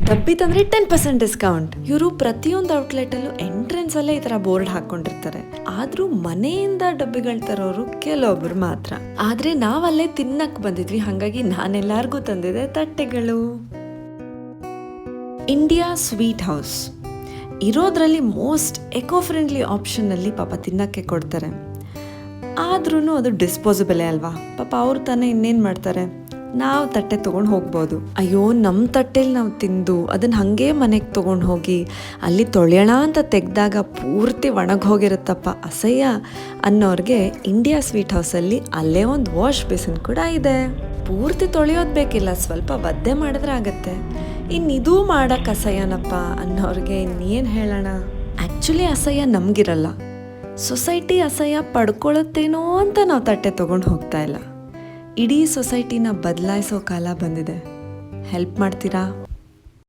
ಡಬ್ಬಿ ತಂದ್ರೆ 10% ಡಿಸ್ಕೌಂಟ್. ಇವರು ಪ್ರತಿಯೊಂದು ಔಟ್ಲೆಟಲ್ಲೂ ಎಂಟ್ರೆನ್ಸ್ ಅಲ್ಲೇ ಈ ತರ ಬೋರ್ಡ್ ಹಾಕೊಂಡಿರ್ತಾರೆ. ಆದ್ರೂ ಮನೆಯಿಂದ ಡಬ್ಬಿಗಳು ತರೋರು ಕೆಲವೊಬ್ರು ಮಾತ್ರ. ಆದ್ರೆ ನಾವಲ್ಲೇ ತಿನ್ನಕ್ ಬಂದಿದ್ವಿ, ಹಾಗಾಗಿ ನಾನೆಲ್ಲರಿಗೂ ತಂದಿದೆ ತಟ್ಟೆಗಳು. ಇಂಡಿಯಾ ಸ್ವೀಟ್ ಹೌಸ್ ಇರೋದ್ರಲ್ಲಿ ಮೋಸ್ಟ್ ಎಕೋ ಫ್ರೆಂಡ್ಲಿ ಆಪ್ಷನ್ನಲ್ಲಿ ಪಾಪ ತಿನ್ನಕ್ಕೆ ಕೊಡ್ತಾರೆ. ಆದ್ರೂ ಅದು ಡಿಸ್ಪೋಸಬಲೇ ಅಲ್ವಾ, ಪಾಪ ಅವ್ರು ತಾನೇ ಇನ್ನೇನು ಮಾಡ್ತಾರೆ, ನಾವು ತಟ್ಟೆ ತೊಗೊಂಡು ಹೋಗ್ಬೋದು. ಅಯ್ಯೋ, ನಮ್ಮ ತಟ್ಟೆಲಿ ನಾವು ತಿಂದು ಅದನ್ನು ಹಾಗೆ ಮನೆಗೆ ತೊಗೊಂಡು ಹೋಗಿ ಅಲ್ಲಿ ತೊಳೆಯೋಣ ಅಂತ ತೆಗೆದಾಗ ಪೂರ್ತಿ ಒಣಗಿ ಹೋಗಿರುತ್ತಪ್ಪ, ಅಸಹ್ಯ ಅನ್ನೋರಿಗೆ ಇಂಡಿಯಾ ಸ್ವೀಟ್ ಹೌಸಲ್ಲಿ ಅಲ್ಲೇ ಒಂದು ವಾಶ್ ಬೇಸಿನ್ ಕೂಡ ಇದೆ. ಪೂರ್ತಿ ತೊಳೆಯೋದು ಬೇಕಿಲ್ಲ, ಸ್ವಲ್ಪ ಒದ್ದೆ ಮಾಡಿದ್ರೆ ಆಗತ್ತೆ. ಇನ್ನಿದೂ ಮಾಡೋಕ್ಕೆ ಅಸಹ್ಯನಪ್ಪ ಅನ್ನೋರಿಗೆ ಇನ್ನೇನು ಹೇಳೋಣ. ಆ್ಯಕ್ಚುಲಿ ಅಸಹ್ಯ ನಮಗಿರಲ್ಲ, ಸೊಸೈಟಿ ಅಸಹ್ಯ ಪಡ್ಕೊಳ್ಳುತ್ತೇನೋ ಅಂತ ನಾವು ತಟ್ಟೆ ತೊಗೊಂಡು ಹೋಗ್ತಾ ಇಲ್ಲ. ಇಡೀ ಸೊಸೈಟಿನ ಬದಲಾಯಿಸೋ ಕಾಲ ಬಂದಿದೆ. ಹೆಲ್ಪ್ ಮಾಡ್ತೀರಾ?